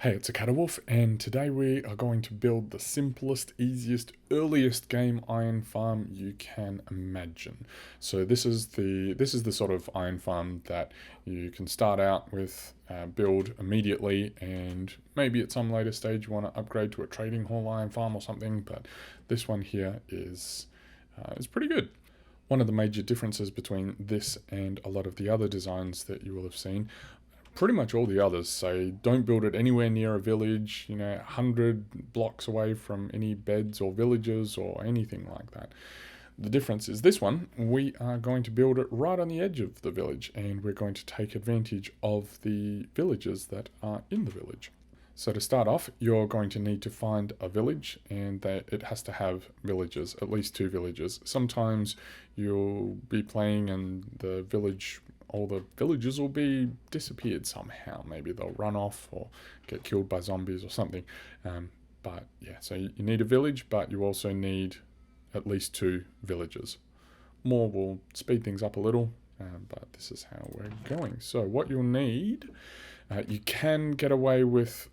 Hey, it's a Catawolf, and today we are going to build the simplest, easiest, earliest game iron farm you can imagine. So this is the sort of iron farm that you can start out with, build immediately, and maybe at some later stage you want to upgrade to a trading hall iron farm or something. But this one here is pretty good. One of the major differences between this and a lot of the other designs that you will have seen, pretty much all the others say don't build it anywhere near a village, 100 blocks away from any beds or villages or anything like that. The difference is this one, we are going to build it right on the edge of the village, and we're going to take advantage of the villages that are in the village. So to start off, you're going to need to find a village, and it has to have villages, at least 2 villages. Sometimes you'll be playing and all the villages will be disappeared somehow. Maybe they'll run off or get killed by zombies or something. But yeah, so you need a village, but you also need at least 2 villages. More will speed things up a little, but this is how we're going. So what you'll need, you can get away with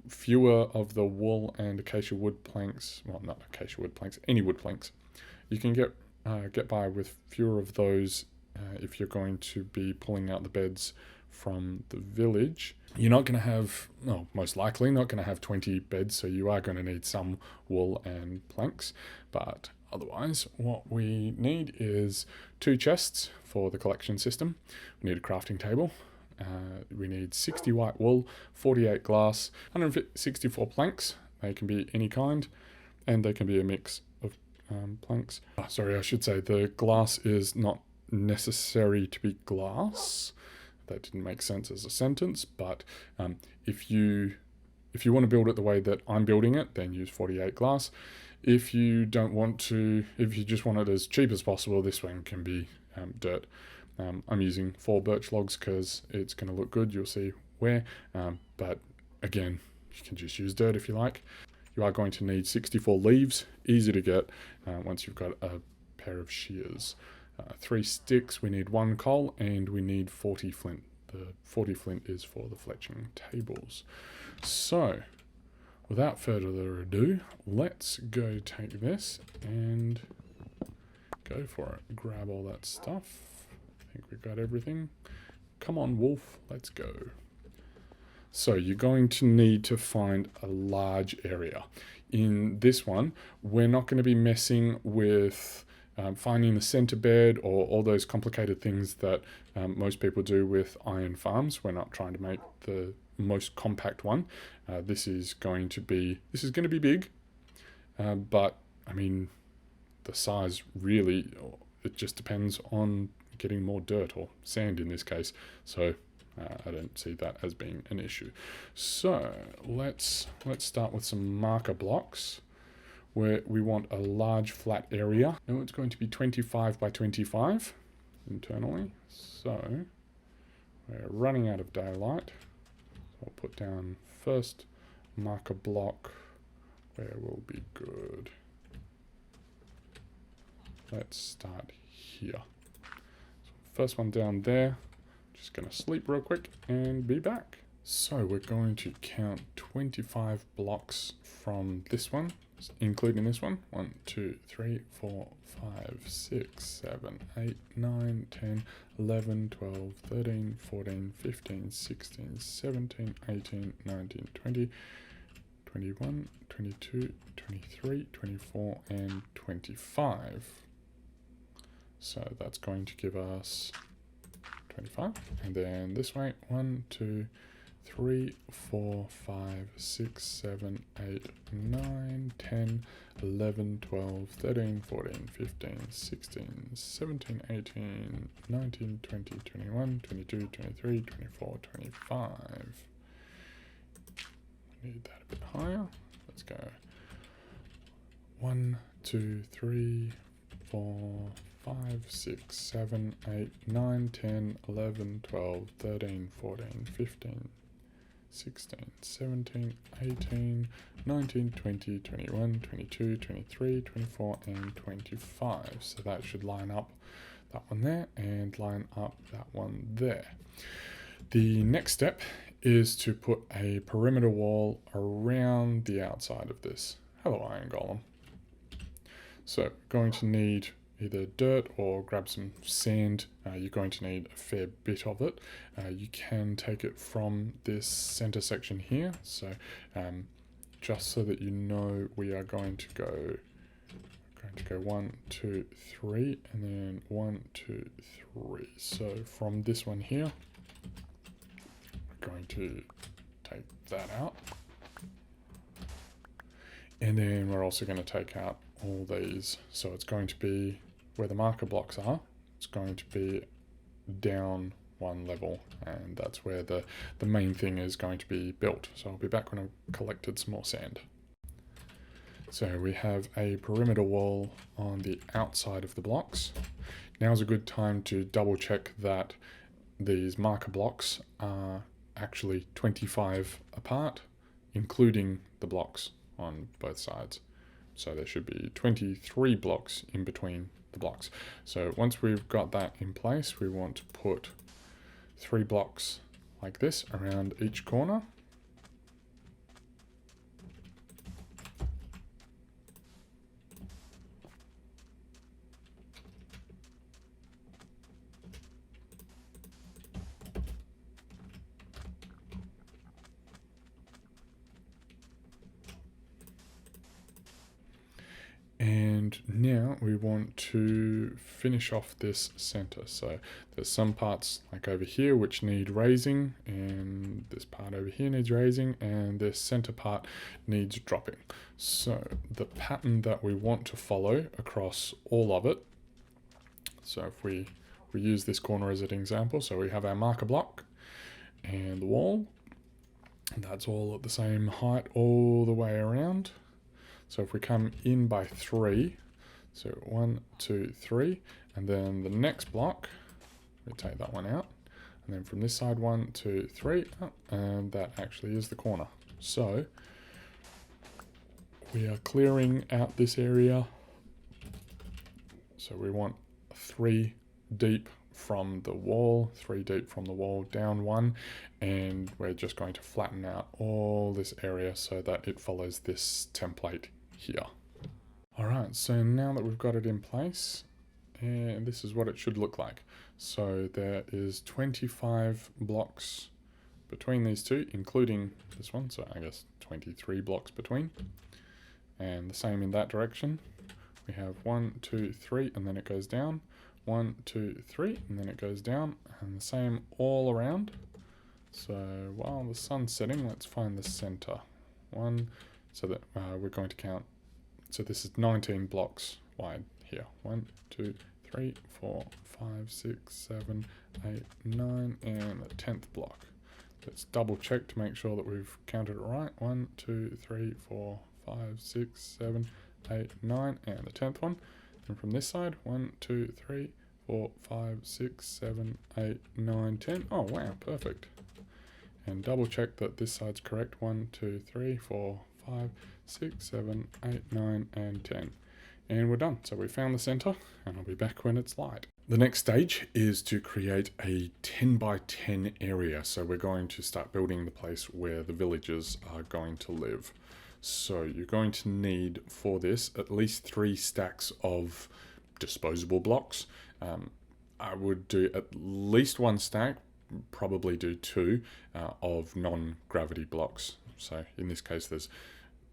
fewer of the wool and acacia wood planks. Well, not acacia wood planks, any wood planks. You can get by with fewer of those if you're going to be pulling out the beds from the village. You're not going to have, most likely not going to have 20 beds, so you are going to need some wool and planks. But otherwise, what we need is 2 chests for the collection system. We need a crafting table. We need 60 white wool, 48 glass, 164 planks. They can be any kind, and they can be a mix of planks. Sorry, I should say the glass is not necessary to be glass. That didn't make sense as a sentence, but if you want to build it the way that I'm building it, then use 48 glass. If you don't want to, if you just want it as cheap as possible, this one can be dirt. I'm using 4 birch logs because it's going to look good. You'll see where, but again, you can just use dirt if you like. You are going to need 64 leaves, easy to get once you've got a pair of shears. 3 sticks, we need 1 coal, and we need 40 flint. The 40 flint is for the fletching tables. So, without further ado, let's go take this and go for it. Grab all that stuff. I think we've got everything. Come on, wolf, let's go. So you're going to need to find a large area. In this one, we're not going to be messing with finding the center bed or all those complicated things that most people do with iron farms. We're not trying to make the most compact one. This is going to be big, but I mean, the size really, it just depends on getting more dirt or sand in this case. So I don't see that as being an issue. So let's start with some marker blocks, where we want a large flat area. Now it's going to be 25 by 25 internally. So we're running out of daylight. So I'll put down first marker block where will be good. Let's start here. So first one down there. Just going to sleep real quick and be back. So we're going to count 25 blocks from this one, including this one. 1, 2, 3, 4, 5, 6, 7, 8, 9, 10, 11, 12, 13, 14, 15, 16, 17, 18, 19, 20, 21, 22, 23, 24, and 25. So that's going to give us 25. And then this way, 1, 2, 3, 4, 5, 6, 7, 8, 9, 10, 11, 12, 13, 14, 15, 16, 17, 18, 19, 20, 21, 22, 23, 24, 25. Need that a bit higher. Let's go 1, 2, 3, 4, 5, 6, 7, 8, 9, 10, 11, 12, 13, 14, 15, 16, 17, 18, 19, 20, 21, 22, 23, 24, and 25. So that should line up that one there and line up that one there. The next step is to put a perimeter wall around the outside of this. Hello, iron golem. So going to need either dirt or grab some sand. You're going to need a fair bit of it. You can take it from this center section here. So just so that you know, we are going to go 1, 2, 3, and then 1, 2, 3. So from this one here, we're going to take that out. And then we're also going to take out all these. So it's going to be where the marker blocks are, it's going to be down one level, and that's where the main thing is going to be built. So I'll be back when I've collected some more sand. So we have a perimeter wall on the outside of the blocks. Now's a good time to double check that these marker blocks are actually 25 apart, including the blocks on both sides. So there should be 23 blocks in between the blocks. So once we've got that in place, we want to put 3 blocks like this around each corner. And now we want to finish off this center. So there's some parts like over here which need raising, and this part over here needs raising, and this center part needs dropping. So the pattern that we want to follow across all of it, so if we use this corner as an example, so we have our marker block and the wall, and that's all at the same height all the way around. So if we come in by 3, so 1, 2, 3, and then the next block, we take that one out, and then from this side 1, 2, 3, and that actually is the corner. So we are clearing out this area. So we want 3 deep from the wall, 3 deep from the wall, down 1, and we're just going to flatten out all this area so that it follows this template here. Alright, so now that we've got it in place, and this is what it should look like. So there is 25 blocks between these two, including this one, so I guess 23 blocks between. And the same in that direction. We have 1, 2, 3, and then it goes down. 1, 2, 3, and then it goes down, and the same all around. So while the sun's setting, let's find the center. 1, so that we're going to count. So this is 19 blocks wide here. 1, 2, 3, 4, 5, 6, 7, 8, 9, and the 10th block. Let's double check to make sure that we've counted it right. 1, 2, 3, 4, 5, 6, 7, 8, 9, and the 10th one. And from this side, 1, 2, 3, 4, 5, 6, 7, 8, 9, 10. Oh wow, perfect. And double check that this side's correct. 1, 2, 3, 4, 5, 6, 7, 8, 9, and 10. And we're done. So we found the center, and I'll be back when it's light. The next stage is to create a 10 by 10 area. So we're going to start building the place where the villagers are going to live. So you're going to need for this at least 3 stacks of disposable blocks. I would do at least 1 stack, probably do 2 of non-gravity blocks. So in this case there's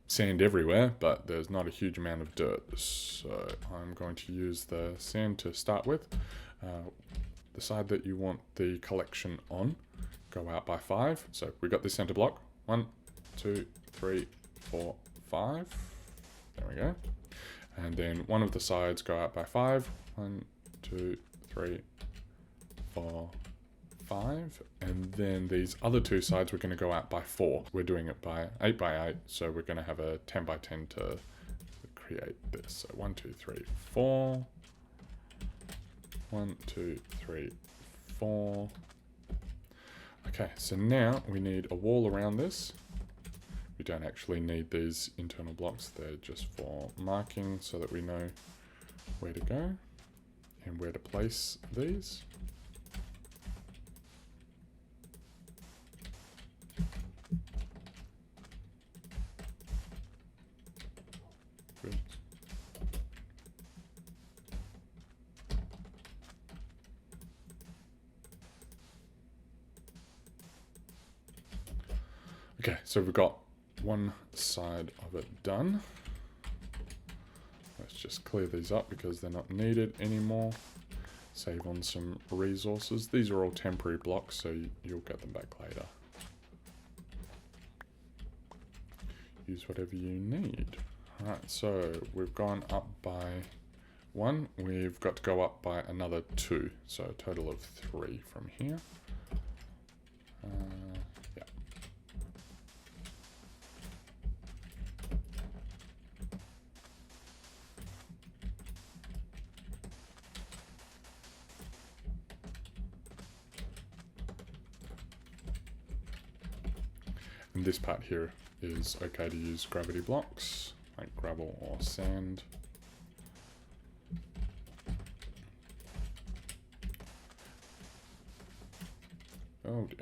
sand everywhere, but there's not a huge amount of dirt. So I'm going to use the sand to start with. The side that you want the collection on, go out by 5. So we got this center block. 1, 2, 3, 4, 5. There we go. And then one of the sides go out by 5. 1, 2, 3, 4, 5. And then these other 2 sides we're going to go out by 4. We're doing it by 8 by 8, so we're going to have a 10 by 10 to create this. So 1, 2, 3, 4. 1, 2, 3, 4. Okay, so now we need a wall around this. We don't actually need these internal blocks, they're just for marking so that we know where to go and where to place these. Okay, so we've got one side of it done. Let's just clear these up because they're not needed anymore. Save on some resources. These are all temporary blocks, so you'll get them back later. Use whatever you need. Alright, so we've gone up by 1. We've got to go up by another 2. So a total of 3 from here. Yeah. And this part here is okay to use gravity blocks, like gravel or sand. Oh dear.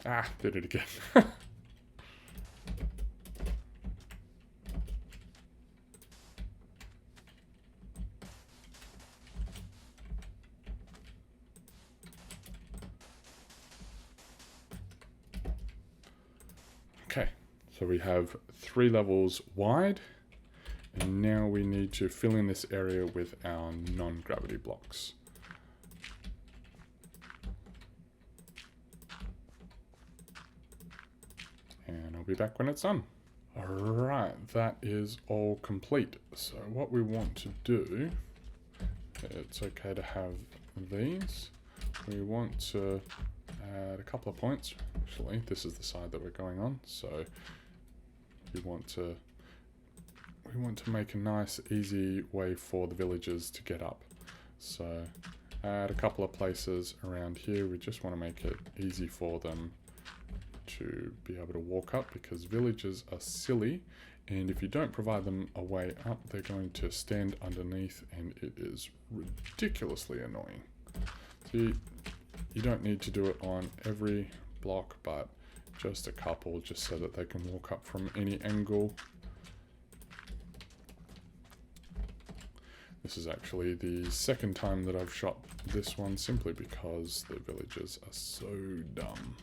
Ah, did it again. Okay, so we have 3 levels wide, and now we need to fill in this area with our non-gravity blocks. And I'll be back when it's done. Alright, that is all complete. So what we want to do, it's okay to have these. We want to add a couple of points. Actually, this is the side that we're going on, so we want to make a nice easy way for the villagers to get up. So add a couple of places around here. We just want to make it easy for them to be able to walk up, because villagers are silly, and if you don't provide them a way up, they're going to stand underneath, and it is ridiculously annoying. So you don't need to do it on every block, but just a couple, just so that they can walk up from any angle. This is actually the second time that I've shot this one, simply because the villagers are so dumb.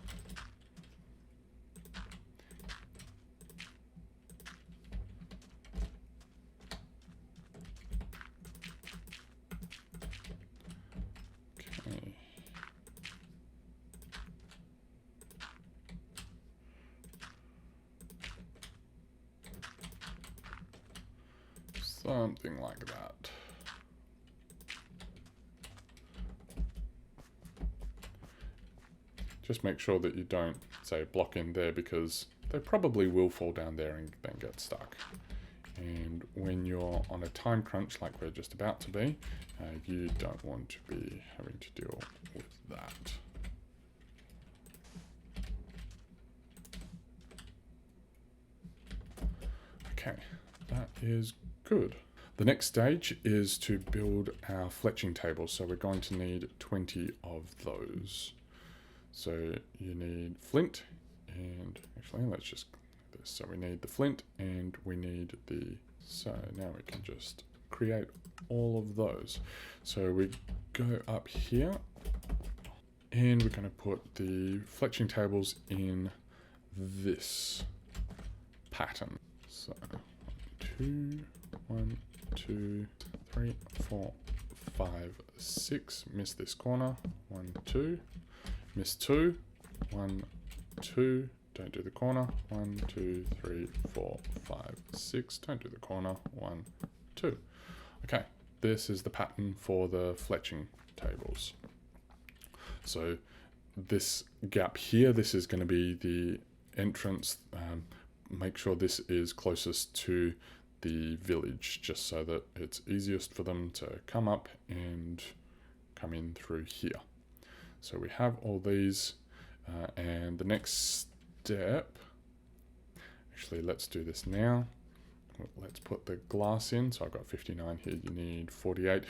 Okay. Something like that. Just make sure that you don't, say, block in there, because they probably will fall down there and then get stuck. And when you're on a time crunch like we're just about to be, you don't want to be having to deal with that. Okay, that is good. The next stage is to build our fletching tables. So we're going to need 20 of those. So you need flint, and actually let's just do this. So we need the flint and we need the, so now we can just create all of those. So we go up here and we're going to put the fletching tables in this pattern. So 1, 2, 3, 4, 5, 6, miss this corner, 1, 2. Miss 2, 1, 2, don't do the corner, 1, 2, 3, 4, 5, 6, don't do the corner, 1, 2. Okay, this is the pattern for the fletching tables. So this gap here, this is going to be the entrance. Make sure this is closest to the village, just so that it's easiest for them to come up and come in through here. So we have all these, and the next step, actually let's do this now. Let's put the glass in. So I've got 59 here, you need 48.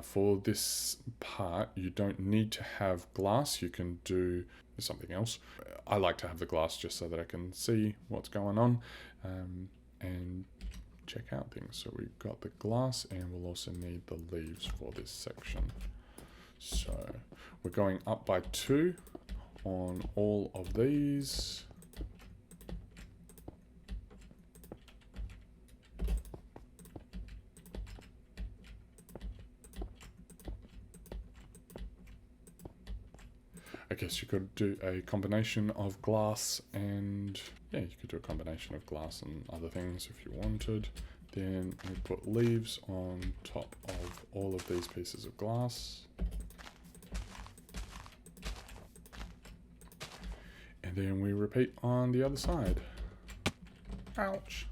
For this part, you don't need to have glass, you can do something else. I like to have the glass just so that I can see what's going on, and check out things. So we've got the glass and we'll also need the leaves for this section. So we're going up by 2 on all of these. I guess you could do a combination of glass and, yeah, you could do a combination of glass and other things if you wanted. Then we put leaves on top of all of these pieces of glass. And then we repeat on the other side. Ouch.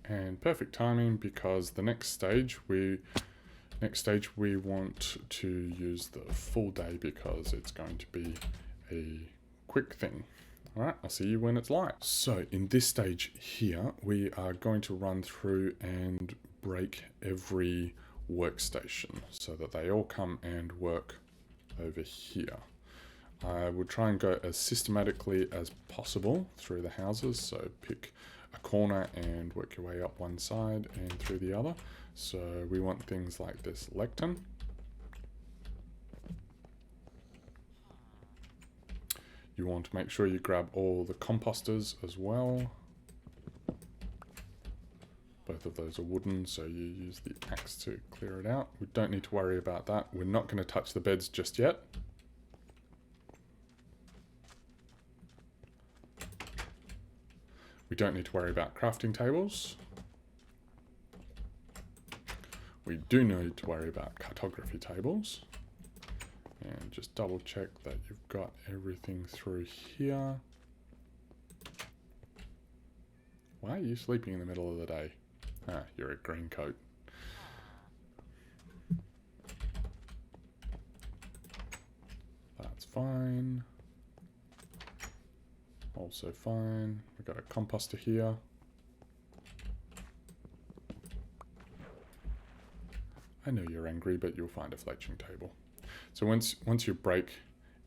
And perfect timing, because the next stage we want to use the full day because it's going to be a quick thing. All right, I'll see you when it's light. So in this stage here, we are going to run through and break every workstation so that they all come and work over here. I would try and go as systematically as possible through the houses. So pick a corner and work your way up one side and through the other. So we want things like this lectern. You want to make sure you grab all the composters as well. Both of those are wooden, so you use the axe to clear it out. We don't need to worry about that. We're not going to touch the beds just yet. We don't need to worry about crafting tables. We do need to worry about cartography tables. And just double check that you've got everything through here. Why are you sleeping in the middle of the day? Ah, you're a green coat. That's fine. Also fine. We've got a composter here. I know you're angry, but you'll find a fletching table. So once you break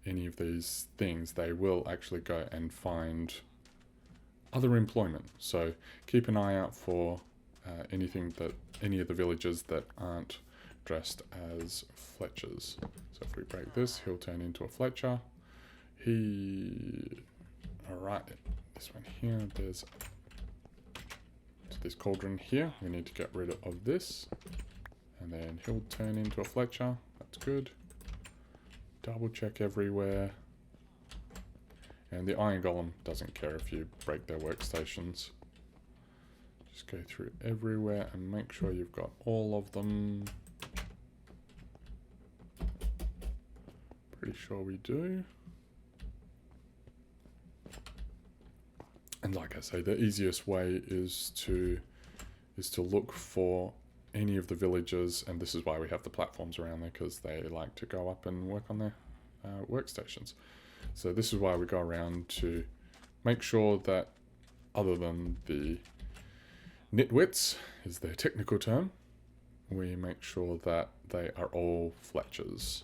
any of these things, they will actually go and find other employment. So keep an eye out for any of the villagers that aren't dressed as Fletchers. So if we break this, he'll turn into a Fletcher. Alright, this one here, there's this cauldron here. We need to get rid of this. And then he'll turn into a Fletcher. That's good. Double check everywhere. And the iron golem doesn't care if you break their workstations. Just go through everywhere and make sure you've got all of them. Pretty sure we do. And like I say, the easiest way is to look for any of the villagers, and this is why we have the platforms around there, because they like to go up and work on their workstations. So this is why we go around to make sure that, other than the nitwits is their technical term, we make sure that they are all Fletchers.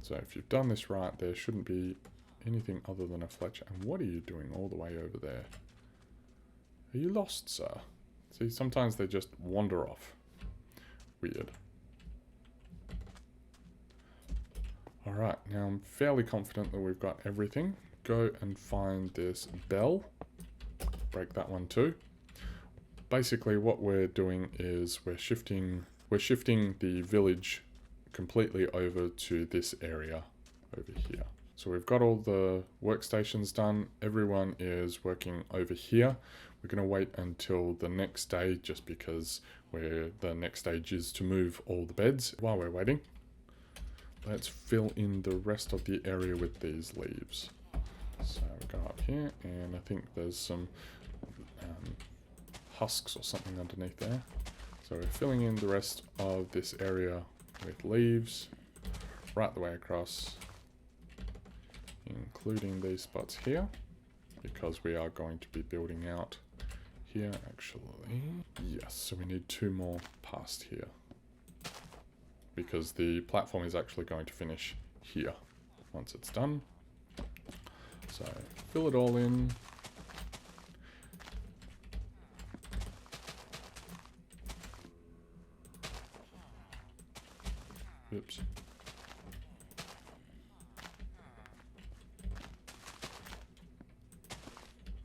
So if you've done this right, there shouldn't be anything other than a Fletcher. And what are you doing all the way over there? Are you lost, sir? See, sometimes they just wander off. Weird. Alright, now I'm fairly confident that we've got everything. Go and find this bell. Break that one too. Basically what we're doing is we're shifting the village completely over to this area over here. So we've got all the workstations done. Everyone is working over here. We're going to wait until the next day, just because the next stage is to move all the beds. While we're waiting, let's fill in the rest of the area with these leaves. So we go up here, and I think there's some husks or something underneath there. So we're filling in the rest of this area with leaves, right the way across, including these spots here, because we are going to be building out here actually. Yes, so we need 2 more past here, because the platform is actually going to finish here once it's done. So fill it all in. Oops.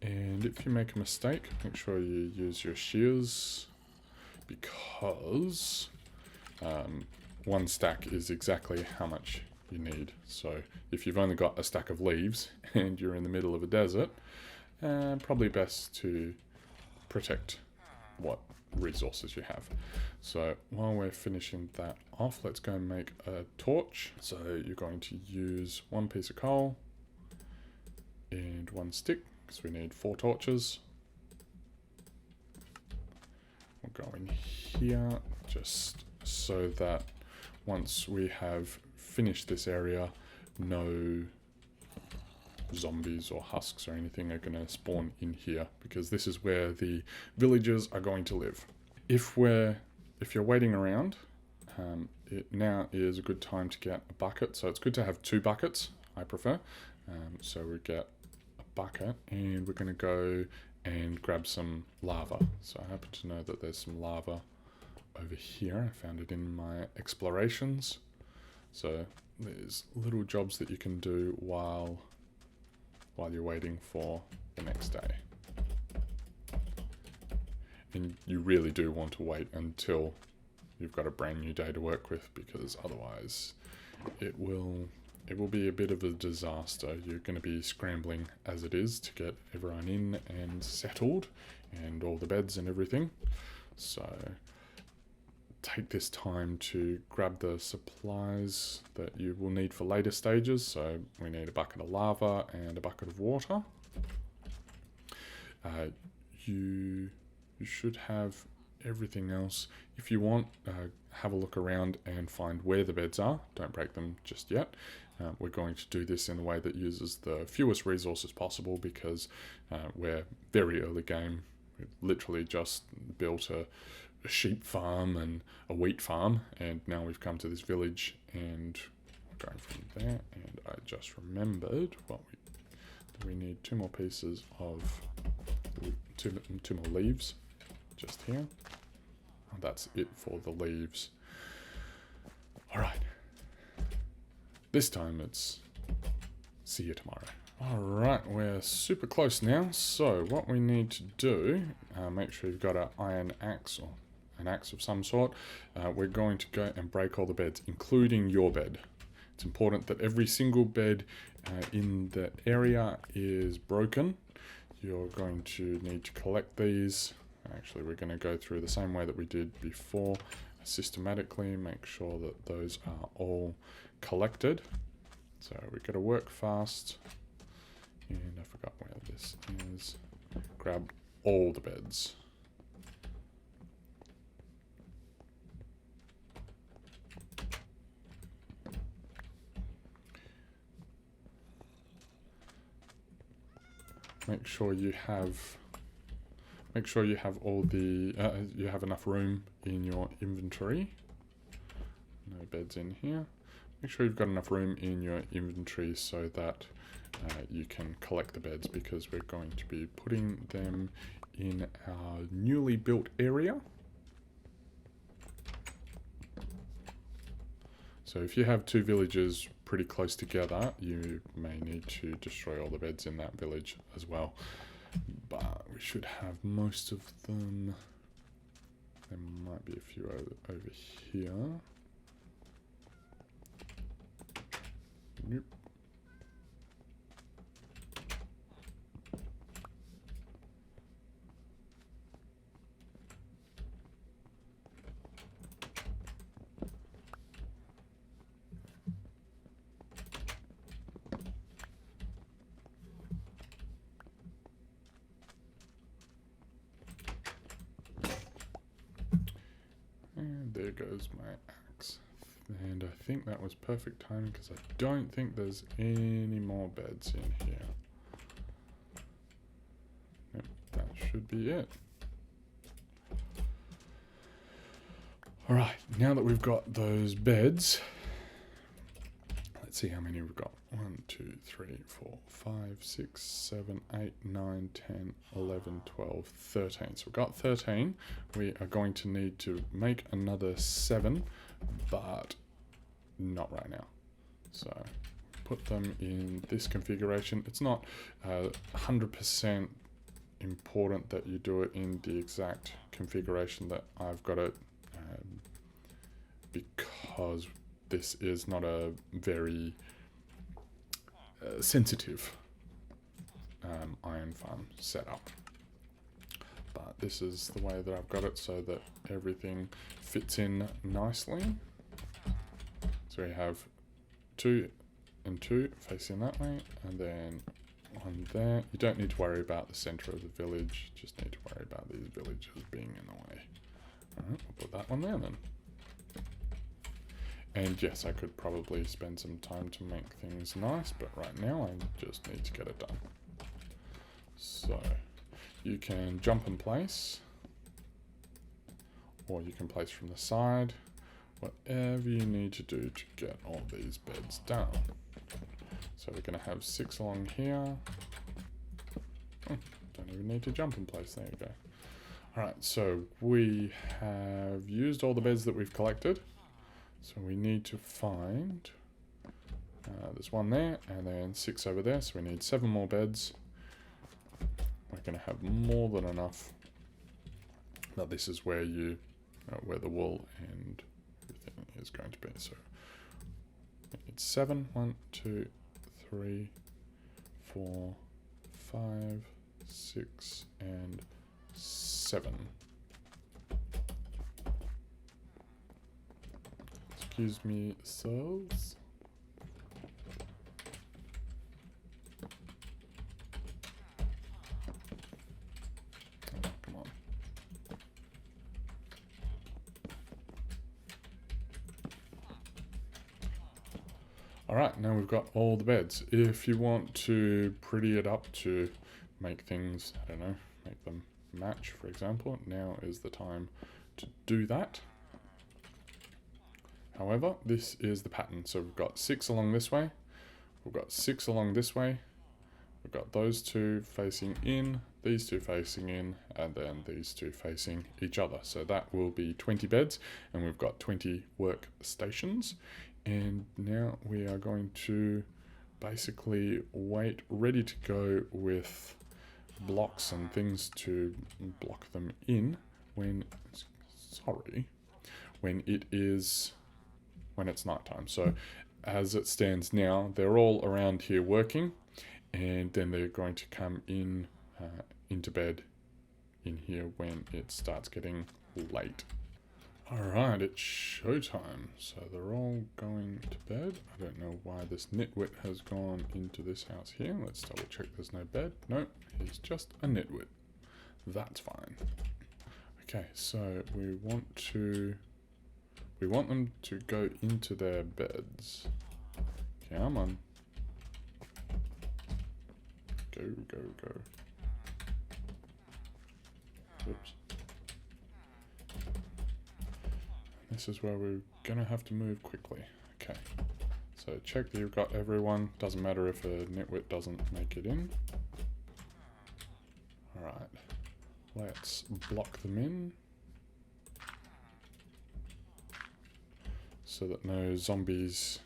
And if you make a mistake, make sure you use your shears, because 1 stack is exactly how much you need. So if you've only got a stack of leaves and you're in the middle of a desert, probably best to protect what resources you have. So while we're finishing that off, let's go and make a torch. So you're going to use 1 piece of coal and 1 stick, because we need 4 torches. We'll go in here just so that once we have finished this area, no zombies or husks or anything are going to spawn in here, because this is where the villagers are going to live. If you're waiting around, it now is a good time to get a bucket. So it's good to have 2 buckets, I prefer. So we get a bucket and we're going to go and grab some lava. So I happen to know that there's some lava over here. I found it in my explorations. So there's little jobs that you can do while you're waiting for the next day. And you really do want to wait until you've got a brand new day to work with, because otherwise it will be a bit of a disaster. You're going to be scrambling as it is to get everyone in and settled and all the beds and everything. So take this time to grab the supplies that you will need for later stages. So we need a bucket of lava and a bucket of water. You should have everything else. If you want, have a look around and find where the beds are. Don't break them just yet. We're going to do this in a way that uses the fewest resources possible, because we're very early game. We've literally just built a sheep farm and a wheat farm, and now we've come to this village and we're going from there. And I just remembered what we need 2 more pieces of two more leaves just here. Oh, that's it for the leaves. All right, this time it's see you tomorrow. All right, we're super close now. So what we need to do, make sure you've got an iron axe or an axe of some sort. We're going to go and break all the beds, including your bed. It's important that every single bed in the area is broken. You're going to need to collect these. Actually, we're going to go through the same way that we did before, systematically, make sure that those are all collected. So we've got to work fast. And I forgot where this is. Grab all the beds. Make sure you have all the you have enough room in your inventory. No beds in here. Make sure you've got enough room in your inventory so that you can collect the beds, because we're going to be putting them in our newly built area. So if you have 2 villages pretty close together, you may need to destroy all the beds in that village as well. But we should have most of them. There might be a few over here. Nope. And there goes my axe. And I think that was perfect timing because I don't think there's any more beds in here. Yep, that should be it. Alright, now that we've got those beds, let's see how many we've got. 1, 2, 3, 4, 5, 6, 7, 8, 9, 10, 11, 12, 13. So we've got 13. We are going to need to make another 7, but not right now. So put them in this configuration. It's not 100% important that you do it in the exact configuration that I've got it, because this is not a very sensitive iron farm setup. But this is the way that I've got it so that everything fits in nicely. So we have 2 and 2 facing that way, and then 1 there. You don't need to worry about the center of the village, just need to worry about these villagers being in the way. Alright, we'll put that one there then. And yes, I could probably spend some time to make things nice, but right now I just need to get it done. So, you can jump and place, or you can place from the side, whatever you need to do to get all these beds down. So we're going to have 6 along here. Oh, don't even need to jump in place, there you go. Alright, so we have used all the beds that we've collected. So we need to find, there's 1 there, and then 6 over there, so we need 7 more beds. We're going to have more than enough. Now this is where you, where the wool and everything is going to be. So it's 7, 1, 2, 3, 4, 5, 6, and 7. Excuse me, souls. Oh, come on. Alright, now we've got all the beds. If you want to pretty it up to make things, I don't know, make them match, for example, now is the time to do that. However, this is the pattern. So we've got 6 along this way, we've got 6 along this way, we've got those 2 facing in, these 2 facing in, and then these 2 facing each other. So that will be 20 beds, and we've got 20 workstations. And now we are going to basically wait, ready to go with blocks and things to block them in when, when it's nighttime. So as it stands now, they're all around here working, and then they're going to come in into bed in here when it starts getting late. Alright, it's showtime. So they're all going to bed. I don't know why this nitwit has gone into this house here. Let's double check there's no bed. Nope, he's just a nitwit. That's fine. Okay, so we want them to go into their beds. Come on. Go, go, go. Oops. This is where we're gonna have to move quickly. Okay. So check that you've got everyone. Doesn't matter if a nitwit doesn't make it in. Alright. Let's block them in, so that no zombies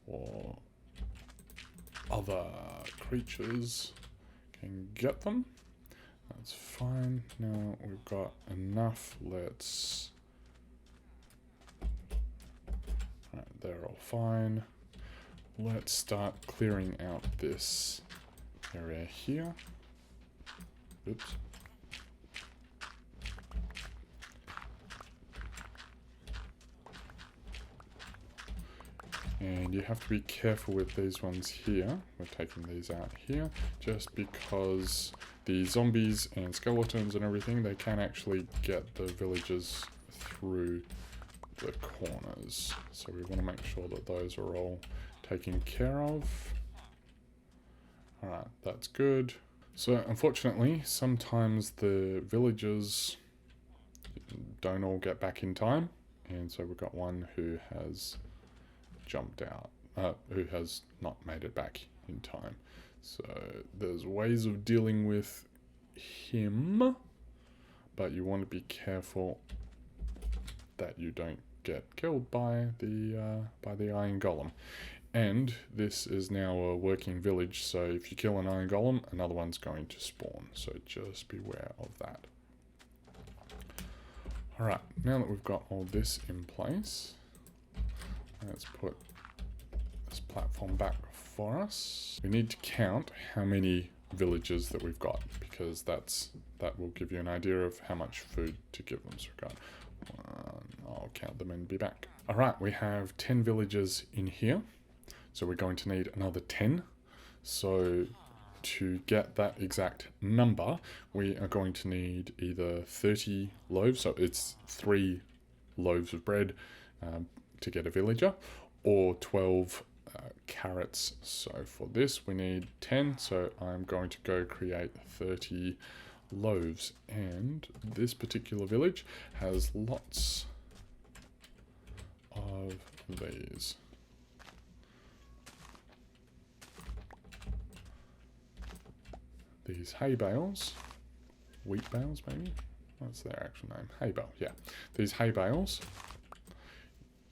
or other creatures can get them. That's fine. Now we've got enough. Let's... Right, they're all fine. Let's start clearing out this area here. Oops. And you have to be careful with these ones here. We're taking these out here, just because the zombies and skeletons and everything, they can actually get the villagers through the corners. So we want to make sure that those are all taken care of. Alright, that's good. So unfortunately, sometimes the villagers don't all get back in time. And so we've got one who has jumped out, who has not made it back in time. So there's ways of dealing with him, but you want to be careful that you don't get killed by the iron golem. And this is now a working village, so if you kill an iron golem, another one's going to spawn. So just beware of that. Alright, now that we've got all this in place, let's put this platform back for us. We need to count how many villages that we've got, because that will give you an idea of how much food to give them. So we've got one, I'll count them and be back. Alright, we have 10 villages in here. So we're going to need another 10. So to get that exact number, we are going to need either 30 loaves, so it's 3 loaves of bread to get a villager, or 12 carrots. So for this we need 10, so I'm going to go create 30 loaves. And this particular village has lots of these. These hay bales, wheat bales maybe, what's their actual name? Hay bale, yeah. These hay bales,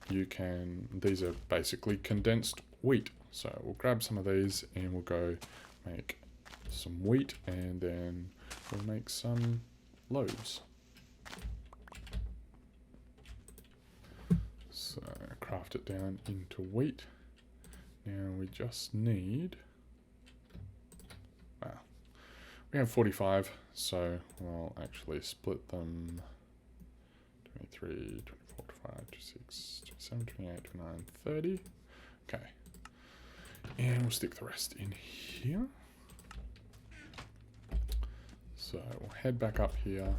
these are basically condensed wheat. So we'll grab some of these and we'll go make some wheat, and then we'll make some loaves. So craft it down into wheat. Now we just need, we have 45, so we'll actually split them 23, 24, 25, 26, 27, 28, 29, 30. Okay. And we'll stick the rest in here. So we'll head back up here.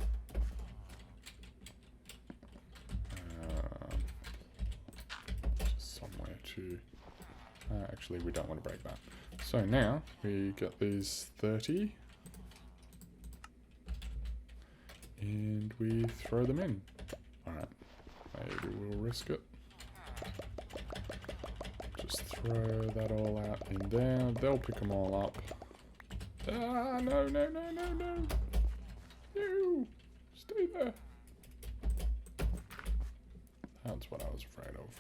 Just somewhere to... actually, we don't want to break that. So now we get these 30. And we throw them in. Alright, maybe we'll risk it. Just throw that all out in there. They'll pick them all up. Ah, no, no, no, no, no. You, stay there. That's what I was afraid of.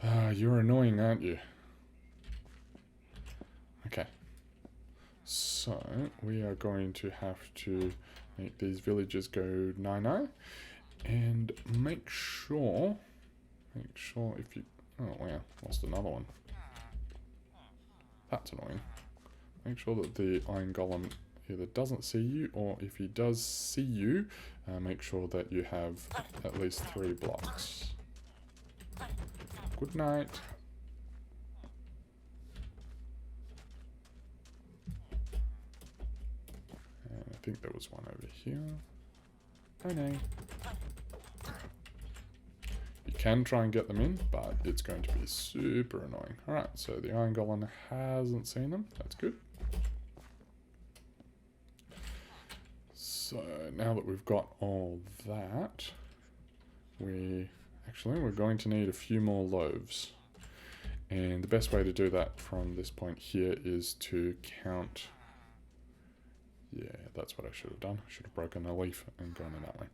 Ah, you're annoying, aren't you? Okay, so we are going to have to make these villages go 9-9, and make sure if you, oh wow, lost another one. That's annoying. Make sure that the iron golem either doesn't see you, or if he does see you, make sure that you have at least 3 blocks. Good night. I think there was one over here. Oh no. You can try and get them in, but it's going to be super annoying. Alright, so the iron golem hasn't seen them. That's good. So now that we've got all that, we're going to need a few more loaves. And the best way to do that from this point here is to count. Yeah, that's what I should have done. I should have broken a leaf and gone in that way.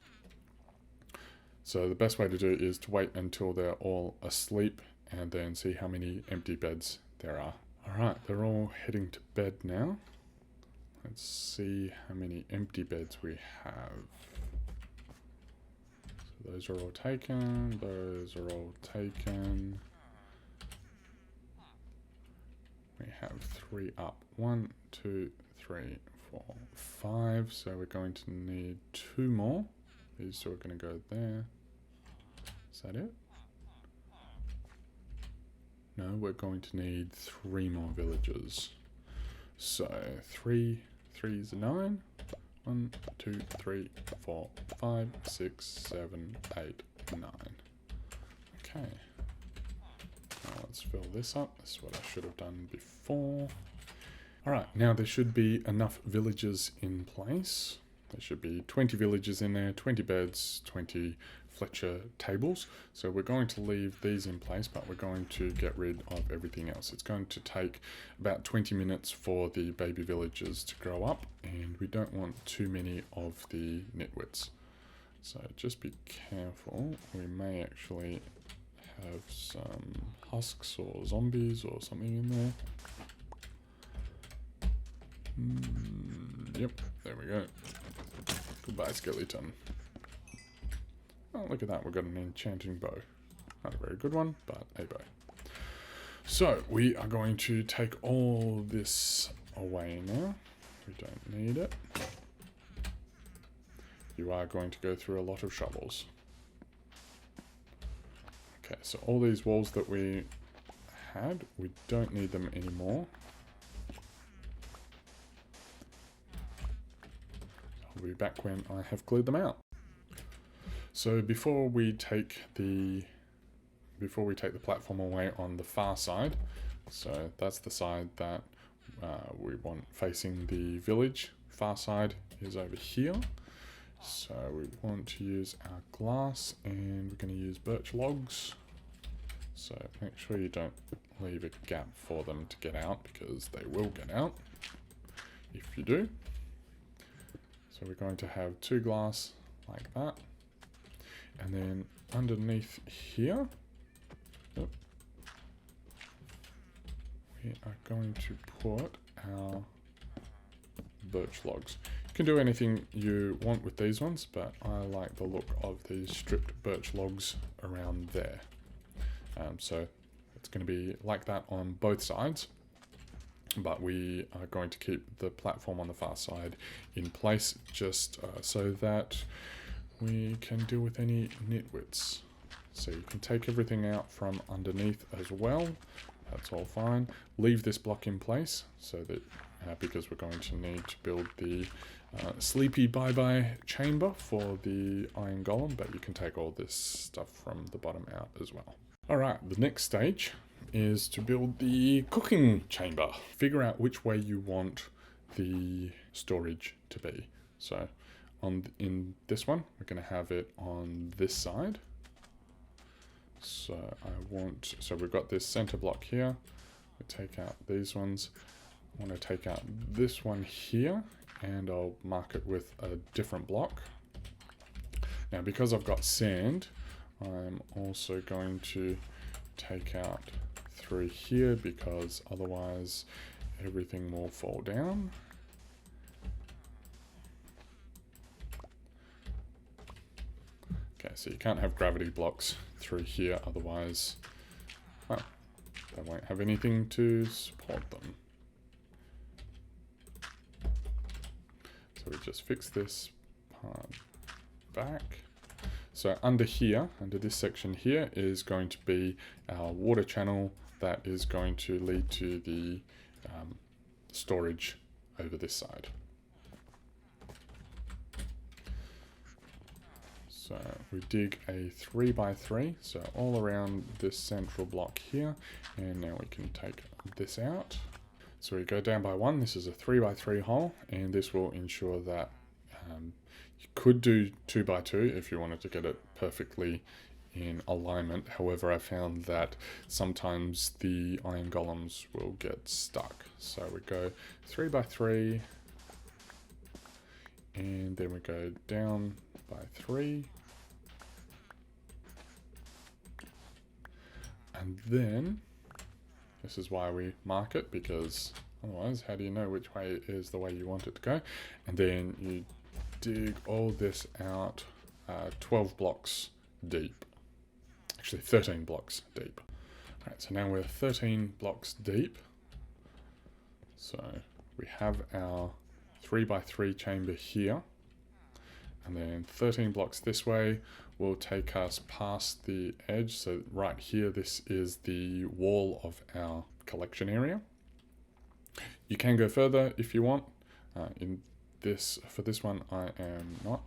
So the best way to do it is to wait until they're all asleep and then see how many empty beds there are. Alright, they're all heading to bed now. Let's see how many empty beds we have. So those are all taken, those are all taken. We have 3 up. 1, 2, 3, 4, 5. So we're going to need 2 more. These 2 are going to go there. Is that it? No, we're going to need 3 more villagers. So 3, 3 is 9. 1, 2, 3, 4, 5, 6, 7, 8, 9. Okay. Now let's fill this up. This is what I should have done before. Alright, now there should be enough villages in place. There should be 20 villages in there, 20 beds, 20 Fletcher tables. So we're going to leave these in place, but we're going to get rid of everything else. It's going to take about 20 minutes for the baby villagers to grow up, and we don't want too many of the nitwits. So just be careful. We may actually have some husks or zombies or something in there. Yep, there we go. Goodbye, skeleton. Oh, look at that, we've got an enchanting bow. Not a very good one, but a bow. So, we are going to take all this away now. We don't need it. You are going to go through a lot of shovels. Okay, so all these walls that we had, we don't need them anymore. I'll be back when I have cleared them out. So before we take the platform away on the far side, so that's the side that we want facing the village. Far side is over here. So we want to use our glass, and we're going to use birch logs. So make sure you don't leave a gap for them to get out, because they will get out if you do. So we're going to have 2 glass like that. And then underneath here, we are going to put our birch logs. You can do anything you want with these ones, but I like the look of these stripped birch logs around there. So it's going to be like that on both sides, but we are going to keep the platform on the far side in place, just so that we can deal with any nitwits. So you can take everything out from underneath as well. That's all fine. Leave this block in place so that because we're going to need to build the sleepy bye-bye chamber for the iron golem, but you can take all this stuff from the bottom out as well. Alright, the next stage is to build the cooking chamber. Figure out which way you want the storage to be. So in this one, we're going to have it on this side. So we've got this center block here. We take out these ones. I want to take out this one here, and I'll mark it with a different block. Now, because I've got sand, I'm also going to take out through here, because otherwise everything will fall down. Okay, so you can't have gravity blocks through here, otherwise, well, they won't have anything to support them. So we just fix this part back. So under here, under this section here, is going to be our water channel that is going to lead to the storage over this side. So we dig a 3x3, so all around this central block here, and now we can take this out. So we go down by 1, this is a 3x3 hole, and this will ensure that you could do 2x2 if you wanted to get it perfectly in alignment. However, I found that sometimes the iron golems will get stuck. So we go 3x3, and then we go down by 3. And then, this is why we mark it, because otherwise, how do you know which way is the way you want it to go? And then you dig all this out 12 blocks deep. Actually, 13 blocks deep. Alright, so now we're 13 blocks deep. So we have our 3x3 chamber here. And then 13 blocks this way will take us past the edge. So right here, this is the wall of our collection area. You can go further if you want. For this one, I am not.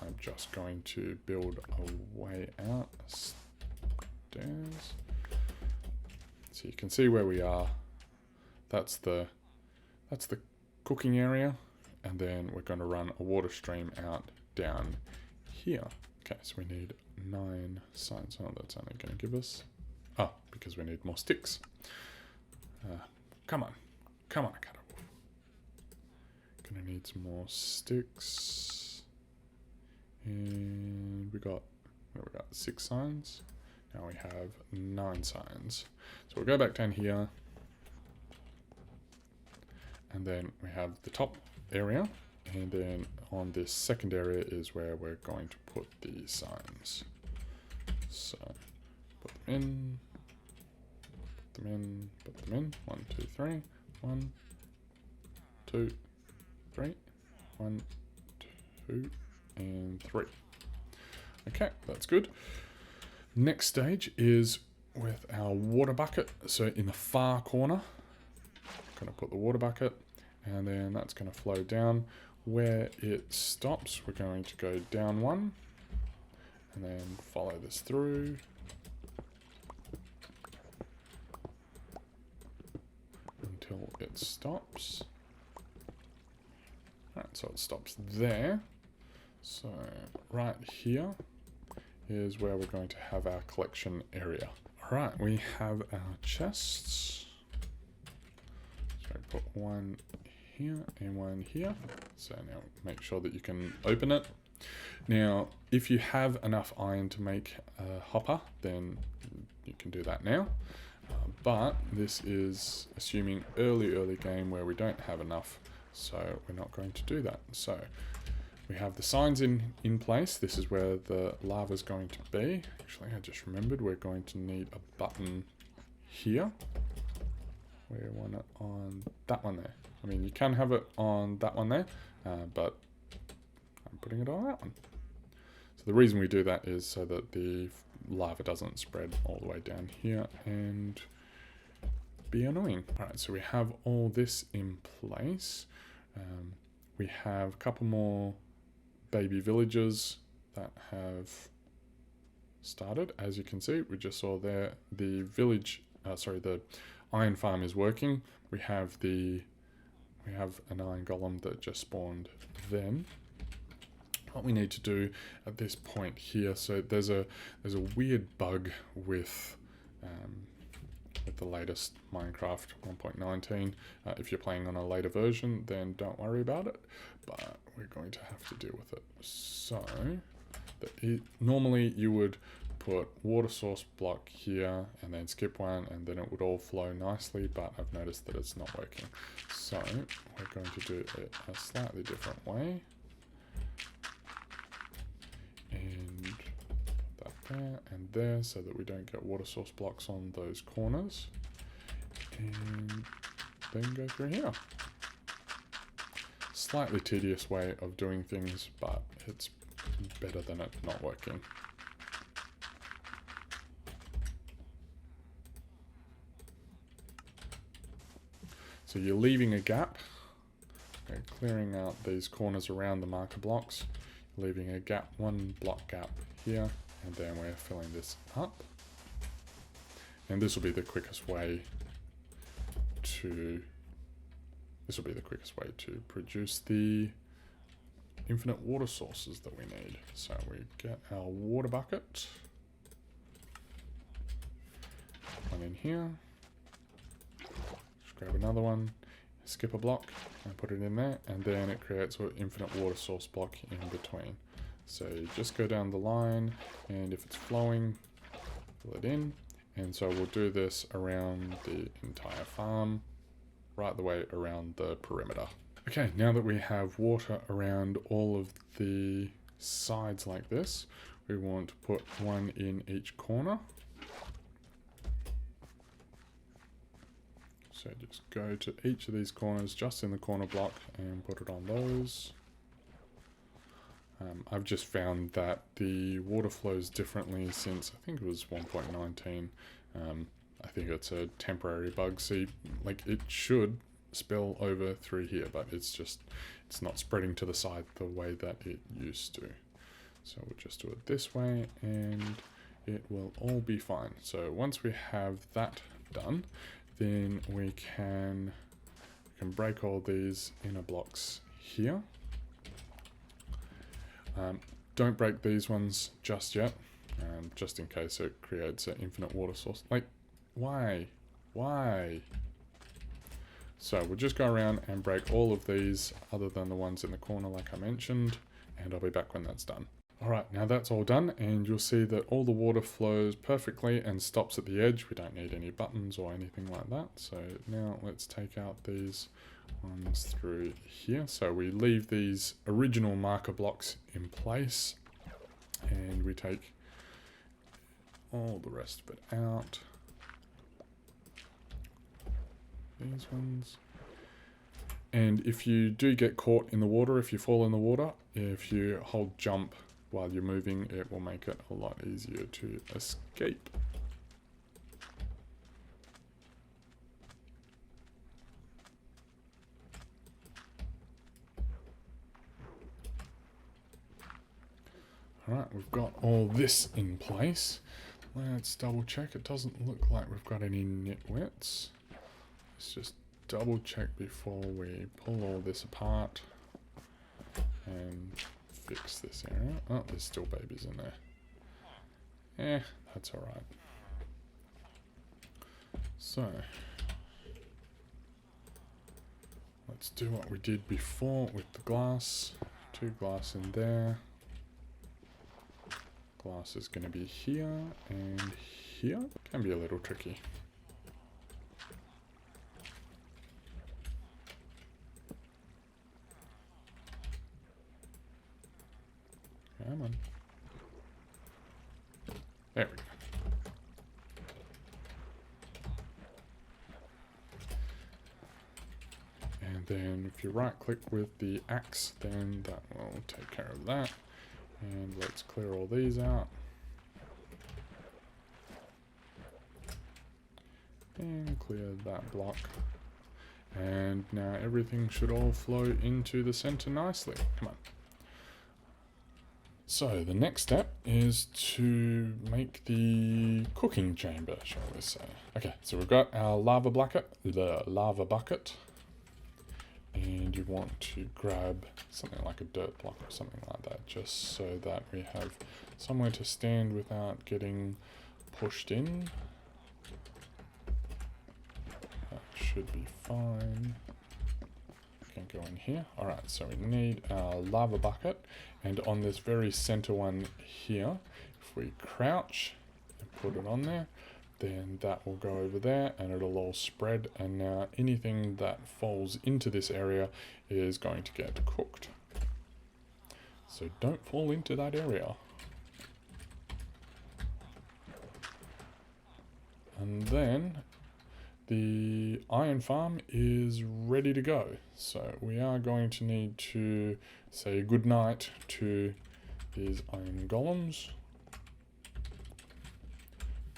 I'm just going to build a way out stairs, so you can see where we are. That's the cooking area, and then we're going to run a water stream out down here. Okay, so we need 9 signs. Oh, that's only going to give us... Oh, because we need more sticks. Come on, Cuddle. Gonna need some more sticks. And we got 6 signs. Now we have 9 signs. So we'll go back down here. And then we have the top area. And then on this second area is where we're going to put the signs. So put them in. Put them in. 1, 2, 3. 1, 2, 3. 1, 2, and 3. Okay, that's good. Next stage is with our water bucket. So in the far corner, I'm going to put the water bucket, and then that's going to flow down. Where it stops, we're going to go down 1, and then follow this through. Until it stops. Alright, so it stops there. So right here is where we're going to have our collection area. Alright, we have our chests. So put 1 here and 1 here. So now make sure that you can open it. Now, if you have enough iron to make a hopper, then you can do that now. But this is assuming early game where we don't have enough, so we're not going to do that. So we have the signs in place. This is where the lava is going to be. Actually, I just remembered we're going to need a button here. We want it on that one there. I mean, you can have it on that one there, but I'm putting it on that one. So the reason we do that is so that the lava doesn't spread all the way down here and be annoying. Alright, so we have all this in place. We have a couple more baby villages that have started. As you can see, we just saw there the village, the iron farm is working. We have an iron golem that just spawned then. What we need to do at this point here, so there's a weird bug with the latest Minecraft 1.19. If you're playing on a later version, then don't worry about it, but we're going to have to deal with it. So normally you would put water source block here and then skip 1, and then it would all flow nicely, but I've noticed that it's not working. So we're going to do it a slightly different way. And put that there and there so that we don't get water source blocks on those corners. And then go through here. Slightly tedious way of doing things, but it's better than it not working. So you're leaving a gap, clearing out these corners around the marker blocks, leaving a gap, 1 block gap here, and then we're filling this up. And this will be the quickest way to produce the infinite water sources that we need. So we get our water bucket, 1 in here. Grab another one, skip a block, and put it in there, and then it creates an infinite water source block in between. So you just go down the line, and if it's flowing, fill it in. And so we'll do this around the entire farm, right the way around the perimeter. Okay, now that we have water around all of the sides like this, we want to put 1 in each corner. So just go to each of these corners just in the corner block and put it on those. I've just found that the water flows differently since, I think it was 1.19. I think it's a temporary bug. See, like it should spill over through here, but it's not spreading to the side the way that it used to. So we'll just do it this way and it will all be fine. So once we have that done, then we can break all these inner blocks here. Don't break these ones just yet, just in case it creates an infinite water source. Like, why? So we'll just go around and break all of these other than the ones in the corner like I mentioned, and I'll be back when that's done. Alright, now that's all done, and you'll see that all the water flows perfectly and stops at the edge. We don't need any buttons or anything like that. So now let's take out these ones through here. So we leave these original marker blocks in place, and we take all the rest of it out. These ones. And if you do get caught in the water, if you fall in the water, if you hold jump while you're moving, it will make it a lot easier to escape. Alright, we've got all this in place. Let's double check. It doesn't look like we've got any nitwits. Let's just double check before we pull all this apart and fix this area. Oh, there's still babies in there. That's alright. So, let's do what we did before with the glass. 2 glass in there. Glass is going to be here and here. Can be a little tricky. Come on. There we go. And then if you right click with the axe, then that will take care of that. And let's clear all these out. And clear that block. And now everything should all flow into the center nicely. Come on. So the next step is to make the cooking chamber, shall we say. Okay, so we've got our lava bucket, and you want to grab something like a dirt block or something like that, just so that we have somewhere to stand without getting pushed in. That should be fine. Can go in here. Alright, so we need our lava bucket, and on this very center one here, if we crouch and put it on there, then that will go over there and it'll all spread, and now anything that falls into this area is going to get cooked. So don't fall into that area. And then the iron farm is ready to go. So we are going to need to say goodnight to these iron golems.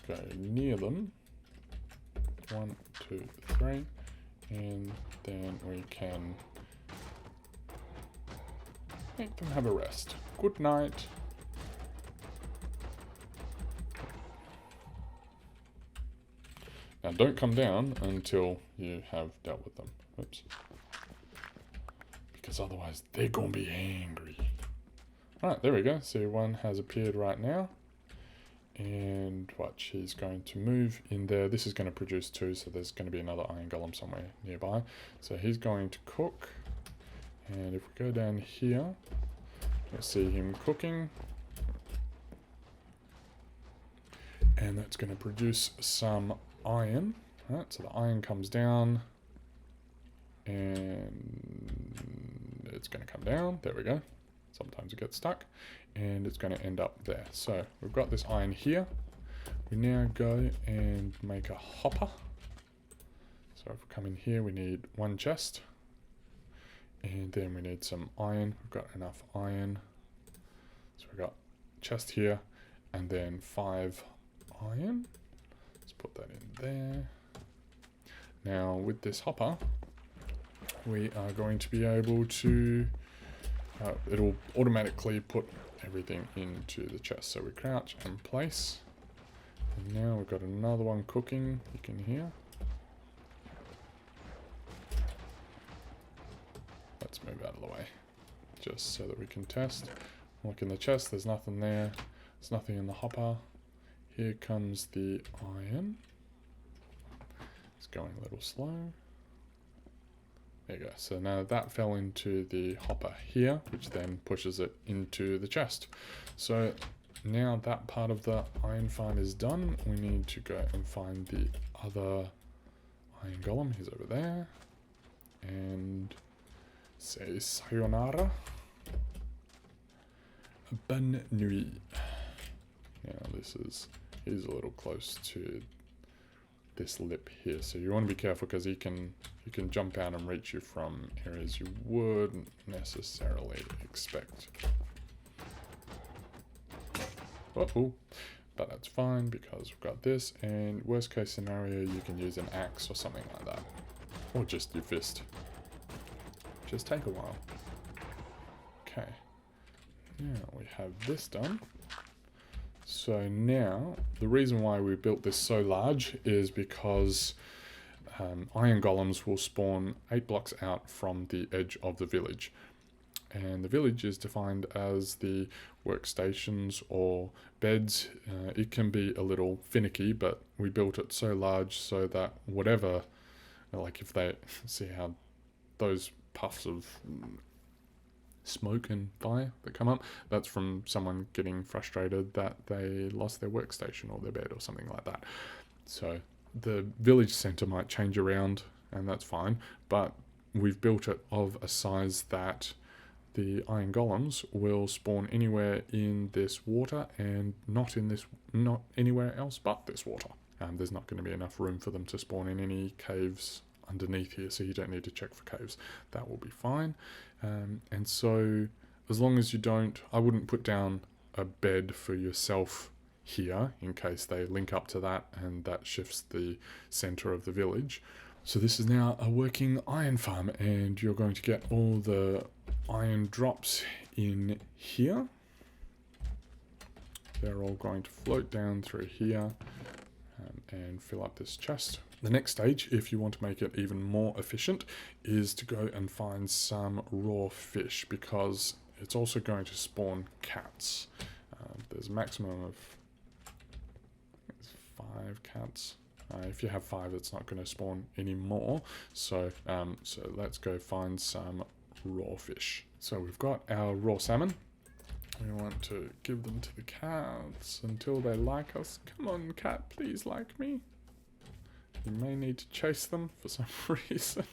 Go near them. 1, 2, 3. And then we can make them have a rest. Good night. Now don't come down until you have dealt with them. Oops. Because otherwise they're gonna be angry. Alright, there we go. So one has appeared right now. And watch, he's going to move in there. This is going to produce 2, so there's going to be another iron golem somewhere nearby. So he's going to cook. And if we go down here, you'll see him cooking. And that's going to produce some iron. Right, so the iron comes down. And it's going to come down. There we go. Sometimes it gets stuck. And it's going to end up there. So we've got this iron here. We now go and make a hopper. So if we come in here, we need 1 chest. And then we need some iron. We've got enough iron. So we've got chest here. And then 5 iron. Let's put that in there. Now with this hopper, we are going to be able to, it'll automatically put everything into the chest. So we crouch and place. And now we've got another one cooking, you can hear. Let's move out of the way, just so that we can test. Look in the chest, there's nothing there. There's nothing in the hopper. Here comes the iron. It's going a little slow. There you go. So now that fell into the hopper here, which then pushes it into the chest. So now that part of the iron farm is done. We need to go and find the other iron golem. He's over there. And say sayonara. Bonne nuit. Now this is, he's a little close to this lip here, so you want to be careful because he can jump out and reach you from areas you wouldn't necessarily expect. Oh, but that's fine because we've got this, and worst case scenario you can use an axe or something like that, or just your fist. Just take a while. Okay, now we have this done. So now, the reason why we built this so large is because iron golems will spawn 8 blocks out from the edge of the village. And the village is defined as the workstations or beds. It can be a little finicky, but we built it so large so that whatever, like if they see how those puffs of smoke and fire that come up, that's from someone getting frustrated that they lost their workstation or their bed or something like that. So the village center might change around, and that's fine, but we've built it of a size that the iron golems will spawn anywhere in this water and not anywhere else but this water. There's not going to be enough room for them to spawn in any caves underneath here, so you don't need to check for caves. That will be fine. And so as long as you don't, I wouldn't put down a bed for yourself here in case they link up to that and that shifts the center of the village. So this is now a working iron farm, and you're going to get all the iron drops in here. They're all going to float down through here and fill up this chest. The next stage, if you want to make it even more efficient, is to go and find some raw fish, because it's also going to spawn cats. There's a maximum of 5 cats. If you have 5, it's not going to spawn any more. So let's go find some raw fish. So we've got our raw salmon. We want to give them to the cats until they like us. Come on, cat, please like me. You may need to chase them for some reason.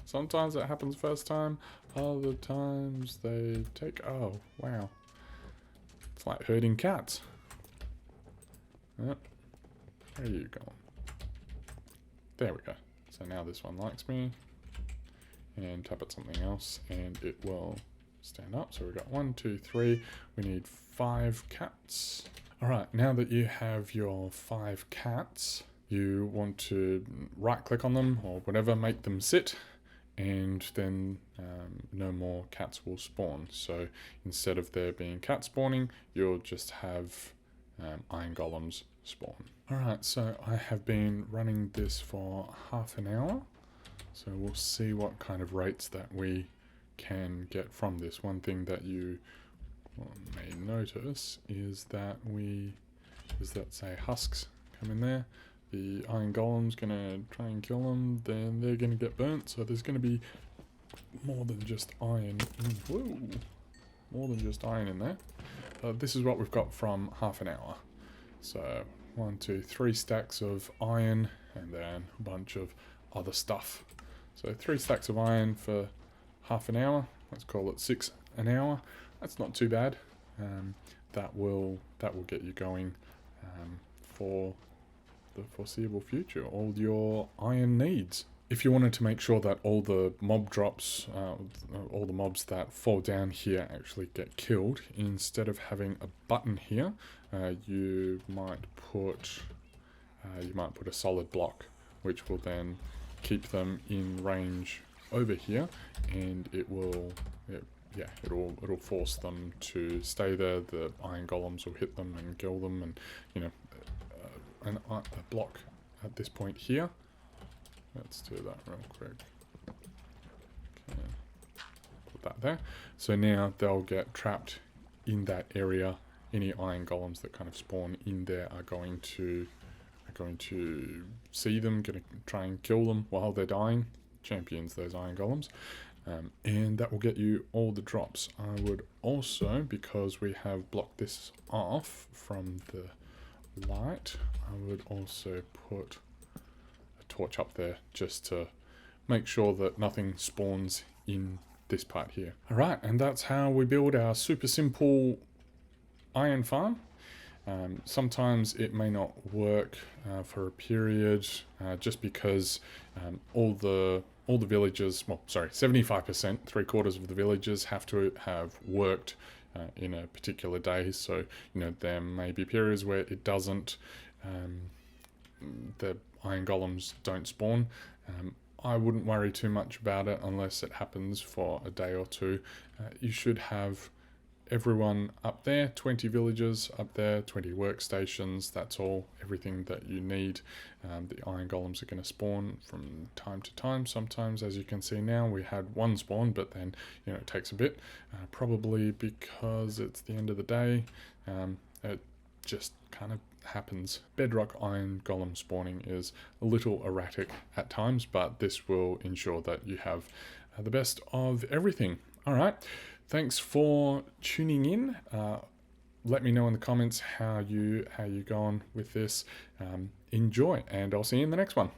Sometimes it happens first time, other times they take... Oh, wow. It's like herding cats. Yep. Where are you going? There we go. So now this one likes me. And tap at something else and it will stand up. So we've got 1, 2, 3. We need 5 cats. Alright, now that you have your 5 cats, you want to right click on them or whatever, make them sit, and then no more cats will spawn. So instead of there being cat spawning, you'll just have iron golems spawn. Alright, so I have been running this for half an hour. So we'll see what kind of rates that we can get from this. One thing that you may notice is that say husks come in there. The iron golem's gonna try and kill them, then they're gonna get burnt. So there's gonna be more than just iron. Whoa, more than just iron in there. This is what we've got from half an hour. So 1, 2, 3 stacks of iron, and then a bunch of other stuff. So 3 stacks of iron for half an hour. Let's call it 6 an hour. That's not too bad. That will get you going for the foreseeable future. All your iron needs. If you wanted to make sure that all the mob drops, all the mobs that fall down here actually get killed, instead of having a button here, you might put a solid block, which will then keep them in range over here, and it'll force them to stay there. The iron golems will hit them and kill them, and a block at this point here. Let's do that real quick. Okay. Put that there. So now they'll get trapped in that area. Any iron golems that kind of spawn in there are going to see them, going to try and kill them while they're dying. Champions those iron golems. And that will get you all the drops. I would also, because we have blocked this off from the light, I would also put a torch up there just to make sure that nothing spawns in this part here. Alright, and that's how we build our super simple iron farm. Sometimes it may not work for a period just because all the villagers, well, sorry, 75%, 3/4 of the villagers have to have worked in a particular day. So, there may be periods where it doesn't, the iron golems don't spawn. I wouldn't worry too much about it unless it happens for a day or two. You should have everyone up there, 20 villagers up there, 20 workstations. That's all, everything that you need. The iron golems are going to spawn from time to time. Sometimes, as you can see now, we had one spawn, but then it takes a bit, probably because it's the end of the day. It just kind of happens. Bedrock iron golem spawning is a little erratic at times, but this will ensure that you have the best of everything. All right. Thanks for tuning in. Let me know in the comments how you going with this. Enjoy, and I'll see you in the next one.